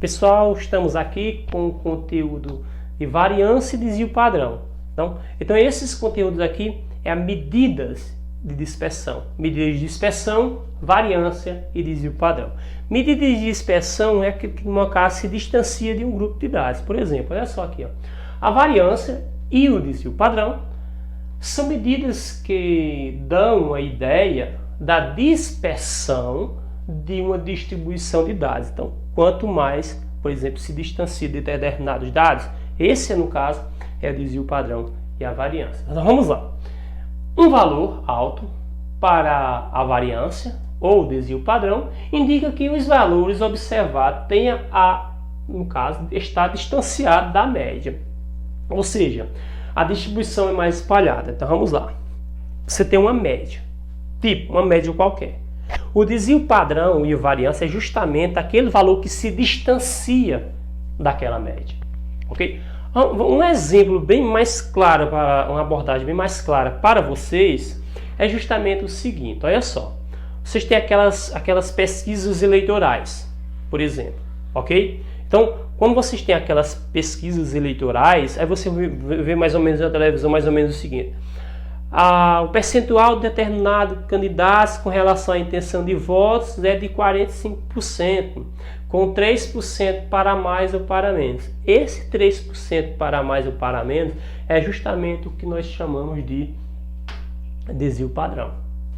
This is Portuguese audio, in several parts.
Pessoal, estamos aqui com o conteúdo de variância e desvio padrão. Então esses conteúdos aqui é a medidas de dispersão. Medidas de dispersão, variância e desvio padrão. Medida de dispersão é aquilo que, no caso, se distancia de um grupo de dados. Por exemplo, olha só aqui, ó. A variância e o desvio padrão são medidas que dão a ideia da dispersão de uma distribuição de dados. Então, quanto mais, por exemplo, se distancia de determinados dados, esse, no caso, é o desvio padrão e a variância. Então, vamos lá. Um valor alto para a variância ou desvio padrão indica que os valores observados tenham no caso, estar distanciado da média. Ou seja, a distribuição é mais espalhada. Então vamos lá. Você tem uma média, tipo uma média qualquer. O desvio padrão e a variância é justamente aquele valor que se distancia daquela média. Ok? Um exemplo bem mais claro, uma abordagem bem mais clara para vocês é justamente o seguinte. Olha só. Vocês têm aquelas pesquisas eleitorais, por exemplo. Ok? Então, quando vocês têm aquelas pesquisas eleitorais, aí você vê mais ou menos na televisão mais ou menos o seguinte. O percentual de determinado candidato com relação à intenção de votos é de 45%, com 3% para mais ou para menos. Esse 3% para mais ou para menos é justamente o que nós chamamos de desvio padrão.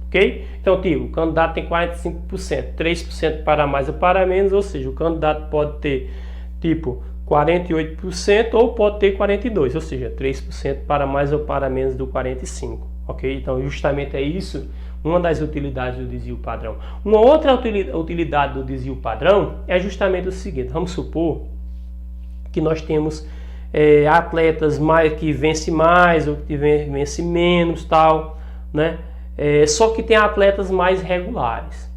Ok? Então, tipo, o candidato tem 45%, 3% para mais ou para menos, ou seja, o candidato pode ter tipo 48% ou pode ter 42%, ou seja, 3% para mais ou para menos do 45%. Ok? Então, justamente é isso, uma das utilidades do desvio padrão. Uma outra utilidade do desvio padrão é justamente o seguinte. Vamos supor que nós temos atletas que vencem mais ou que vencem menos, tal, né? Só que tem atletas mais regulares,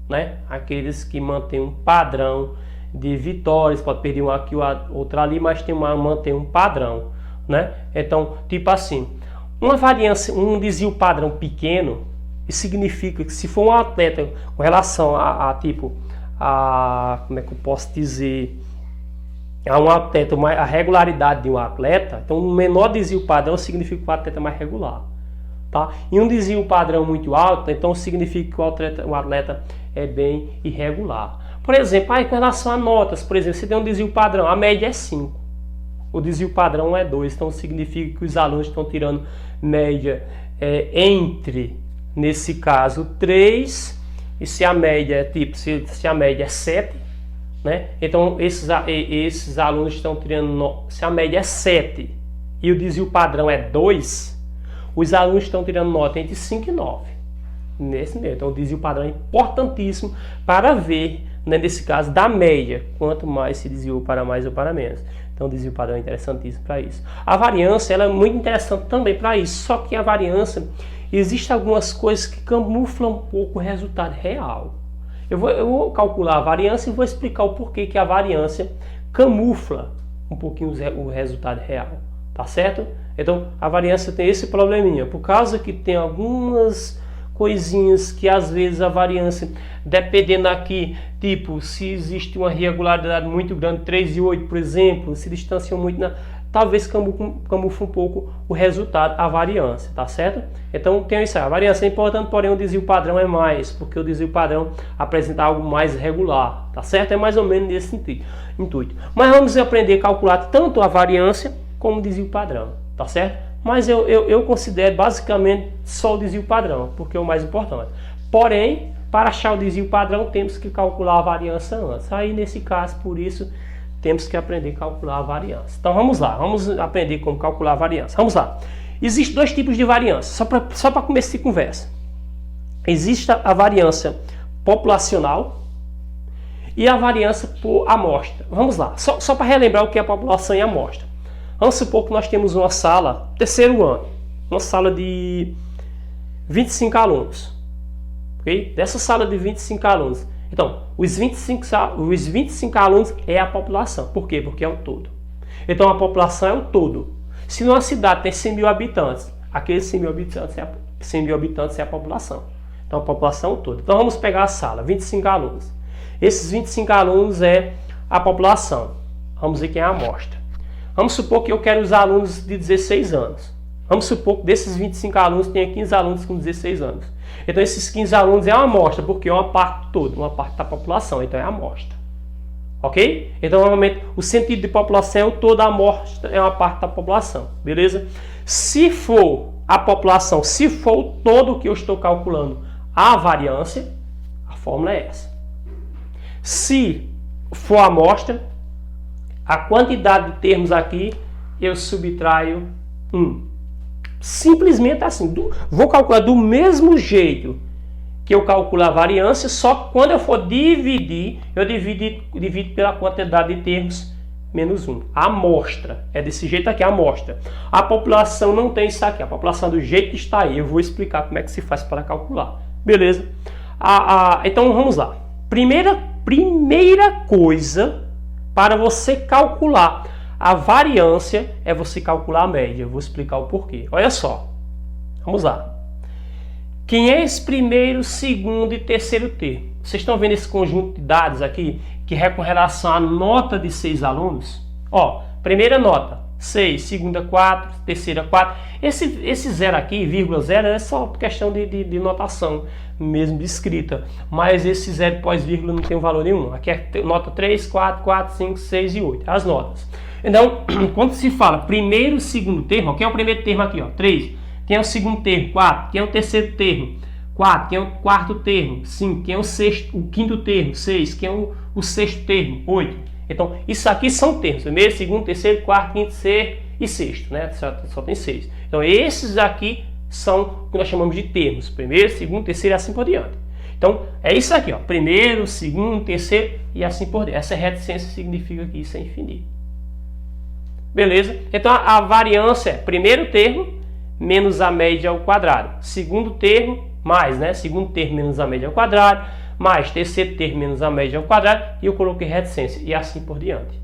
né? Aqueles que mantêm um padrão de vitórias, pode perder um aqui, outro ali, mas mantém um padrão, né? Então, tipo assim, uma variância, um desvio padrão pequeno, isso significa que se for um atleta com relação como é que eu posso dizer, a um atleta, a regularidade de um atleta, então um menor desvio padrão significa que o atleta é mais regular. Tá? E um desvio padrão muito alto, então significa que o atleta é bem irregular. Por exemplo, com relação a notas, por exemplo, você tem um desvio padrão, a média é 5. O desvio padrão é 2, então significa que os alunos estão tirando média entre, nesse caso, 3, e se a média é tipo, se a média é 7, né? Então esses alunos estão tirando, se a média é 7 e o desvio padrão é 2, os alunos estão tirando nota entre 5 e 9. Nesse meio. Então o desvio padrão é importantíssimo para ver, né, nesse caso, da média, quanto mais se desviou para mais ou para menos. Então o desvio padrão é interessantíssimo para isso. A variância ela é muito interessante também para isso, só que a variância, existem algumas coisas que camuflam um pouco o resultado real. Eu vou calcular a variância e vou explicar o porquê que a variância camufla um pouquinho o resultado real. Tá certo? Então a variância tem esse probleminha, por causa que tem algumas coisinhas que às vezes a variância, dependendo aqui, tipo, se existe uma regularidade muito grande, 3 e 8, por exemplo, se distanciam muito, talvez camufle um pouco o resultado, a variância, tá certo? Então tem isso aí, a variância é importante, porém o desvio padrão é mais, porque o desvio padrão apresenta algo mais regular, tá certo? É mais ou menos nesse intuito. Mas vamos aprender a calcular tanto a variância como o desvio padrão, tá certo? Mas eu considero basicamente só o desvio padrão, porque é o mais importante. Porém, para achar o desvio padrão, temos que calcular a variância antes. Aí, nesse caso, por isso, temos que aprender a calcular a variância. Então, vamos lá. Vamos aprender como calcular a variância. Vamos lá. Existem dois tipos de variância, só para começar a conversa. Existe a variância populacional e a variância por amostra. Vamos lá. Só para relembrar o que é a população e a amostra. Vamos supor que nós temos uma sala, terceiro ano, uma sala de 25 alunos. Okay? Dessa sala de 25 alunos. Então, os 25 alunos é a população. Por quê? Porque é o todo. Então, a população é o todo. Se numa cidade tem 100 mil habitantes, aqueles 100 mil habitantes é a população. Então, a população é o todo. Então, vamos pegar a sala, 25 alunos. Esses 25 alunos é a população. Vamos ver quem é a amostra. Vamos supor que eu quero os alunos de 16 anos. Vamos supor que desses 25 alunos tenha 15 alunos com 16 anos. Então esses 15 alunos é uma amostra, porque é uma parte toda, uma parte da população, então é a amostra. Ok? Então normalmente o sentido de população é o todo, a amostra é uma parte da população. Beleza? Se for a população, se for o todo que eu estou calculando a variância, a fórmula é essa. Se for a amostra, a quantidade de termos aqui, eu subtraio 1. Simplesmente assim. Vou calcular do mesmo jeito que eu calculo a variância, só que quando eu for dividir, eu divido pela quantidade de termos menos 1. A amostra é desse jeito aqui, a amostra. A população não tem isso aqui. A população do jeito que está aí. Eu vou explicar como é que se faz para calcular. Beleza? Então vamos lá. Primeira coisa para você calcular a variância é você calcular a média. Eu vou explicar o porquê. Olha só. Vamos lá. Quem é esse primeiro, segundo e terceiro termo? Vocês estão vendo esse conjunto de dados aqui que é com relação à nota de 6 alunos? Ó, primeira nota, 6, segunda 4, terceira 4. Esse zero aqui, vírgula zero, é só questão de notação, mesmo de escrita. Mas esse zero pós-vírgula não tem valor nenhum. Aqui é nota 3, 4, 4, 5, 6 e 8. As notas. Então, quando se fala primeiro, segundo termo, ó, quem é o primeiro termo aqui? Ó, 3. Quem é o segundo termo? 4. Quem é o terceiro termo? 4. Quem é o quarto termo? 5. Quem é o quinto termo? 6. Quem é o sexto termo? 8. Então, isso aqui são termos. Primeiro, segundo, terceiro, quarto, quinto, sexto e sexto, né? Só tem 6. Então, esses aqui são o que nós chamamos de termos. Primeiro, segundo, terceiro e assim por diante. Então, é isso aqui, ó. Primeiro, segundo, terceiro e assim por diante. Essa reticência significa que isso é infinito. Beleza? Então, a variância é primeiro termo menos a média ao quadrado. Segundo termo, mais, né? Segundo termo menos a média ao quadrado, mais terceiro termo menos a média ao quadrado, e eu coloquei reticência, e assim por diante.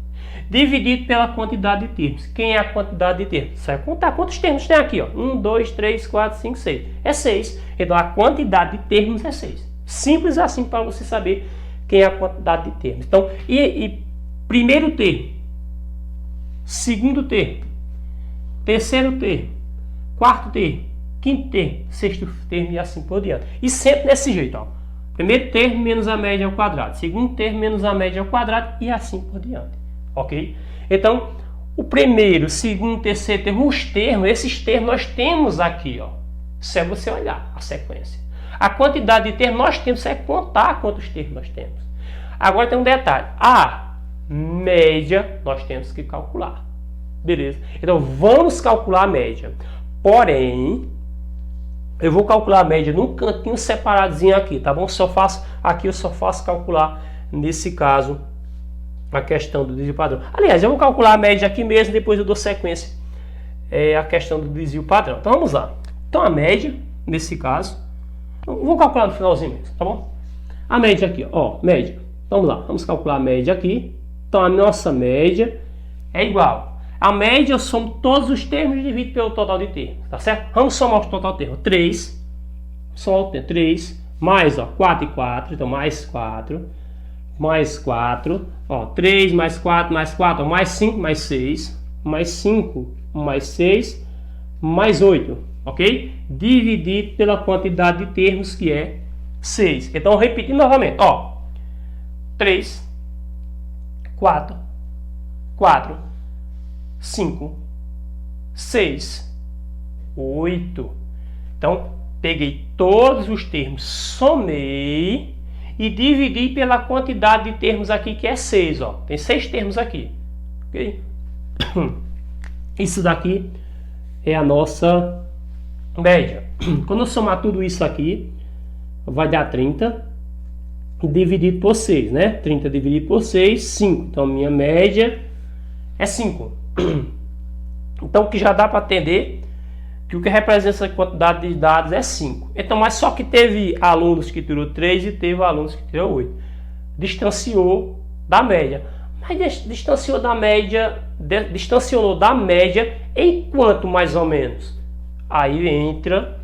Dividido pela quantidade de termos. Quem é a quantidade de termos? Você vai contar quantos termos tem aqui, ó. 1, 2, 3, 4, 5, 6. É 6. Então a quantidade de termos é 6. Simples assim para você saber quem é a quantidade de termos. Então, primeiro termo, segundo termo, terceiro termo, quarto termo, quinto termo, sexto termo e assim por diante. E sempre desse jeito, ó. Primeiro termo menos a média ao quadrado, segundo termo menos a média ao quadrado e assim por diante. Ok? Então, o primeiro, segundo, terceiro termo, os termos, esses termos nós temos aqui, ó. Isso é você olhar a sequência. A quantidade de termos nós temos, é contar quantos termos nós temos. Agora tem um detalhe. A média nós temos que calcular. Beleza? Então, vamos calcular a média. Porém, eu vou calcular a média num cantinho separadozinho aqui, tá bom? Eu só faço calcular, nesse caso, a questão do desvio padrão. Aliás, eu vou calcular a média aqui mesmo, depois eu dou sequência a questão do desvio padrão. Então, vamos lá. Então, a média, nesse caso, vou calcular no finalzinho mesmo, tá bom? A média aqui, ó, média. Vamos lá, vamos calcular a média aqui. Então, a nossa média é igual. A média eu somo todos os termos e divido pelo total de termos, tá certo? Vamos somar o total de termos. 3, somar o termo. 3, mais, ó, 4 e 4, então mais 4, mais 4, ó, 3 mais 4, ó, mais 5, mais 6, mais 5, mais 6, mais 8, ok? Dividido pela quantidade de termos, que é 6. Então, repetindo novamente, ó, 3, 4, 4, 5, 6, 8. Então, peguei todos os termos, somei e dividi pela quantidade de termos aqui, que é 6. Ó. Tem 6 termos aqui. Okay? Isso daqui é a nossa média. Quando eu somar tudo isso aqui, vai dar 30 dividido por 6, né? 30 dividido por 6, 5. Então, minha média é 5. Então, o que já dá para entender que o que representa essa quantidade de dados é 5. Então, mas só que teve alunos que tirou 3 e teve alunos que tirou 8. Distanciou da média. Mas distanciou da média, distanciou da média em quanto mais ou menos? Aí entra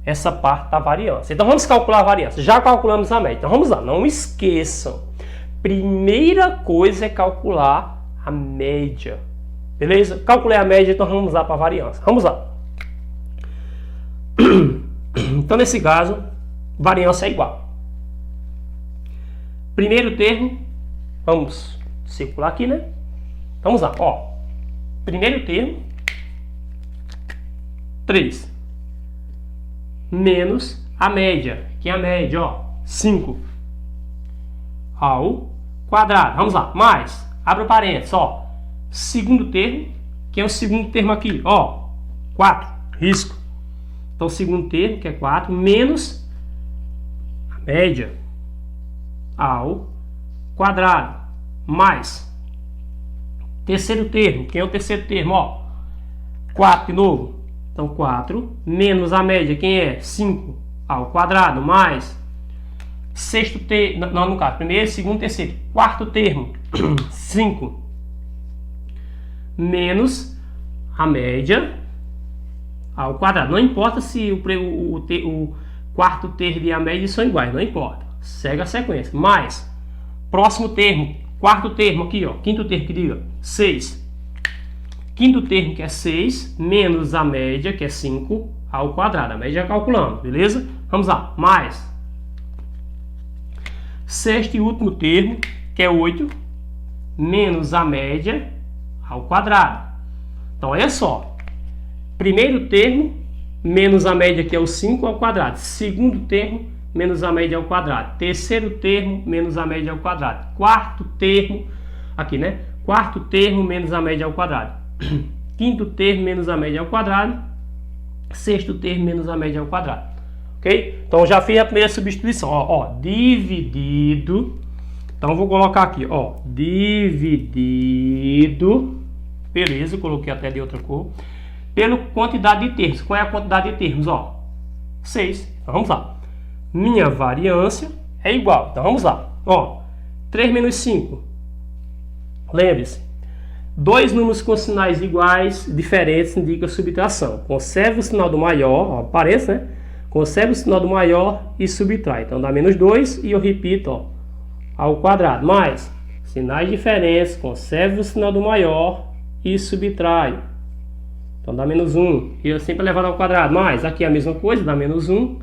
essa parte da variância. Então, vamos calcular a variância. Já calculamos a média. Então, vamos lá. Não esqueçam. primeira coisa é calcular a média. Beleza? Calculei a média, então vamos lá para a variância. Vamos lá. Então, nesse caso, variância é igual. Primeiro termo, vamos circular aqui, né? Vamos lá, ó. Primeiro termo, 3. Menos a média. Que é a média, ó. 5 ao quadrado. Vamos lá, mais. Abre o parênteses, ó. Segundo termo, que é o segundo termo aqui, ó. 4, risco. Então, segundo termo, que é 4, menos a média ao quadrado, mais terceiro termo, que é o terceiro termo, ó, 4 de novo, então 4, menos a média, quem é? 5 ao quadrado, mais sexto termo, não, no caso, primeiro, segundo, terceiro, quarto termo, 5, menos a média ao quadrado. Não importa se o quarto termo e a média são iguais, não importa. Segue a sequência. Mais, próximo termo, quarto termo aqui, ó. Quinto termo que diga, 6. Quinto termo que é 6, menos a média, que é 5, ao quadrado. A média calculando, beleza? Vamos lá. Mais, sexto e último termo, que é 8, menos a média ao quadrado. Então, olha só. Primeiro termo, menos a média, que é o 5 ao quadrado. Segundo termo, menos a média ao quadrado. Terceiro termo, menos a média ao quadrado. Quarto termo, aqui, né? Quarto termo, menos a média ao quadrado. Quinto termo, menos a média ao quadrado. Sexto termo, menos a média ao quadrado. Ok? Então, já fiz a primeira substituição. Ó, dividido. Então, vou colocar aqui, ó. Dividido. Beleza, eu coloquei até de outra cor. Pela quantidade de termos. Qual é a quantidade de termos? Ó, 6. Então, vamos lá. Minha variância é igual. Então, vamos lá. Ó, 3 menos 5. Lembre-se. Dois números com sinais iguais, diferentes, indica subtração. Conserve o sinal do maior, ó, aparece, né? Conserve o sinal do maior e subtrai. Então, dá menos 2 e eu repito, ó, ao quadrado. Mais, sinais diferentes, conserve o sinal do maior e subtrai. Então dá menos 1, e eu sempre levar ao quadrado, mais, aqui é a mesma coisa, dá menos 1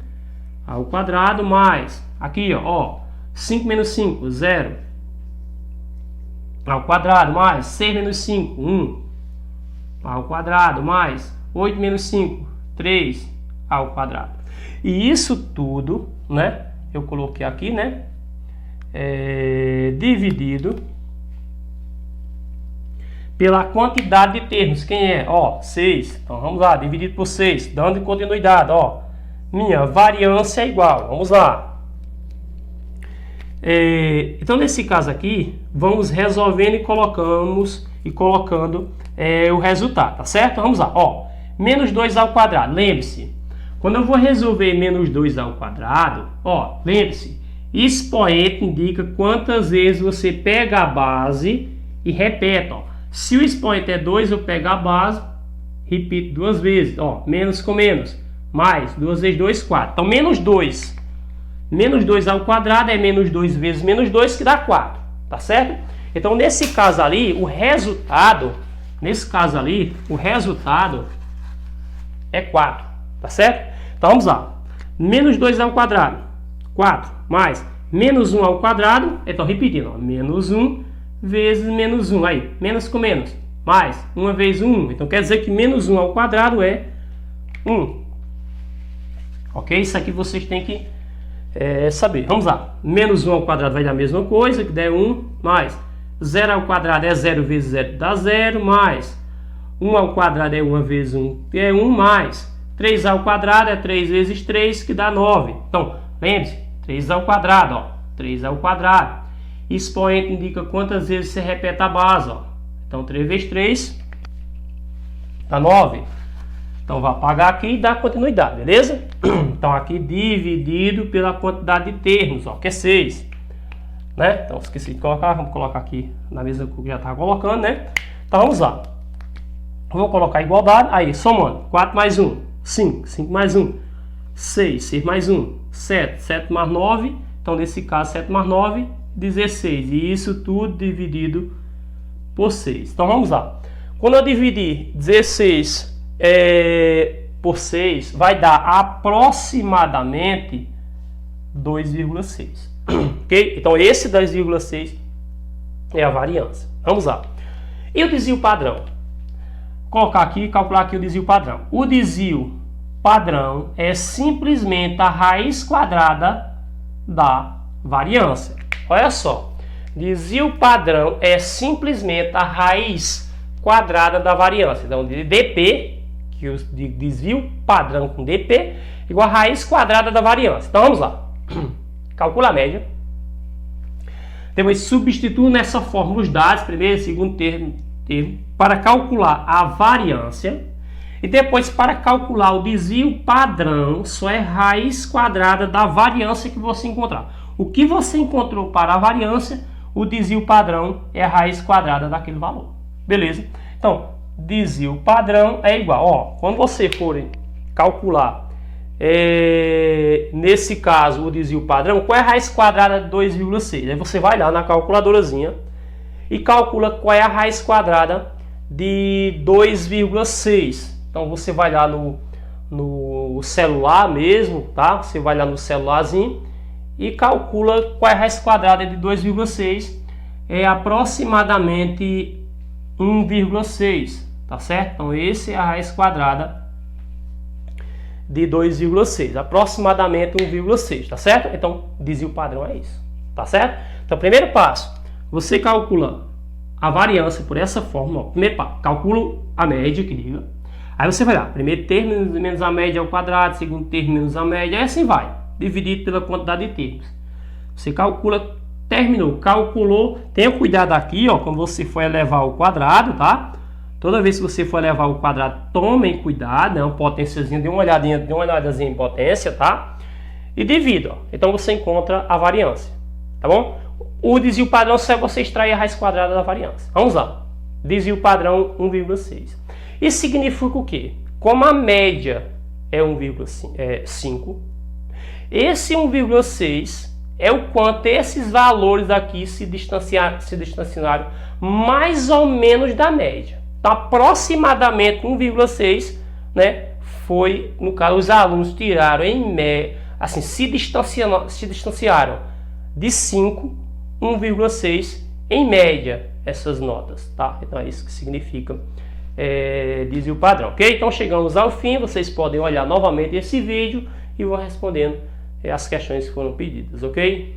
ao quadrado, mais, aqui ó 5 menos 5, 0, ao quadrado, mais, 6 menos 5, 1, ao quadrado, mais, 8 menos 5, 3, ao quadrado. E isso tudo, né, eu coloquei aqui, né, dividido pela quantidade de termos. Quem é? Ó, 6. Então vamos lá, dividido por 6, dando continuidade, ó. Minha variância é igual. Vamos lá. Então nesse caso aqui, vamos resolvendo e colocando o resultado, tá certo? Vamos lá, ó. Menos 2 ao quadrado. Lembre-se, quando eu vou resolver menos 2 ao quadrado, ó, lembre-se, expoente indica quantas vezes você pega a base e repete, ó. Se o expoente é 2, eu pego a base, repito 2 vezes, ó, menos com menos, mais, 2 vezes 2, 4. Então, menos 2. Menos 2 ao quadrado é menos 2 vezes menos 2, que dá 4, tá certo? Então, nesse caso ali, o resultado é 4, tá certo? Então, vamos lá. Menos 2 ao quadrado, 4, mais, menos 1 ao quadrado, então, repetindo, ó, menos 1 vezes menos 1, aí, menos com menos, mais, 1 vezes 1, então quer dizer que menos 1 ao quadrado é 1, ok? Isso aqui vocês têm que saber. Vamos lá, menos 1 ao quadrado vai dar a mesma coisa, que der 1, mais, 0 ao quadrado é 0 vezes 0, dá 0, mais, 1 ao quadrado é 1 vezes 1, que é 1, mais, 3 ao quadrado é 3 vezes 3, que dá 9, então, lembre-se, 3 ao quadrado, ó, 3 ao quadrado. Expoente indica quantas vezes você repete a base, ó. Então 3 vezes 3 dá 9. Então vai apagar aqui e dar continuidade, beleza? Então aqui dividido pela quantidade de termos, ó, que é 6, né? Então esqueci de colocar, vamos colocar aqui na mesa que eu já estava colocando, né? Então vamos lá. Vou colocar igualdade, aí somando, 4 mais 1, 5, 5 mais 1, 6, 6 mais 1, 7, 7 mais 9. Então nesse caso 7 mais 9, 16. E isso tudo dividido por 6. Então vamos lá. Quando eu dividir 16 por 6, vai dar aproximadamente 2,6. Ok? Então esse 2,6 é a variância. Vamos lá. E o desvio padrão? Vou colocar aqui e calcular aqui o desvio padrão. O desvio padrão é simplesmente a raiz quadrada da variância. Olha só. Desvio padrão é simplesmente a raiz quadrada da variância. Então, de dp, que o desvio padrão com dp, igual a raiz quadrada da variância. Então, vamos lá. Calcula a média. Depois, substituo nessa fórmula os dados, primeiro, segundo termo, para calcular a variância. E depois, para calcular o desvio padrão, só é raiz quadrada da variância que você encontrar. O que você encontrou para a variância, o desvio padrão é a raiz quadrada daquele valor. Beleza? Então, desvio padrão é igual. Ó, quando você for calcular, nesse caso, o desvio padrão, qual é a raiz quadrada de 2,6? Aí você vai lá na calculadorazinha e calcula qual é a raiz quadrada de 2,6. Então você vai lá no celular mesmo, tá? Você vai lá no celularzinho e calcula qual é a raiz quadrada de 2,6. É aproximadamente 1,6, tá certo? Então esse é a raiz quadrada de 2,6, aproximadamente 1,6, tá certo? Então desvio padrão é isso, tá certo? Então primeiro passo, você calcula a variância por essa forma. Ó. Primeiro passo, calcula a média, que diga. Aí você vai lá, primeiro termo menos a média ao quadrado, segundo termo menos a média, e assim vai, dividido pela quantidade de termos. Você calcula, terminou, calculou, tenha cuidado aqui, ó, quando você for elevar ao quadrado, tá? Toda vez que você for elevar ao quadrado, tomem cuidado, né? Uma potênciazinha, dê uma olhadazinha em potência, tá? E divida, ó. Então você encontra a variância, tá bom? O desvio padrão só é você extrair a raiz quadrada da variância. Vamos lá. Desvio padrão 1,6. Isso significa o quê? Como a média é 1,5, esse 1,6 é o quanto esses valores aqui se distanciaram mais ou menos da média. Então, aproximadamente 1,6, né? Foi, no caso, os alunos tiraram em média, assim, se distanciaram de 5, 1,6 em média essas notas, tá? Então é isso que significa desvio padrão, ok? Então chegamos ao fim, vocês podem olhar novamente esse vídeo e vou respondendo as questões que foram pedidas, ok?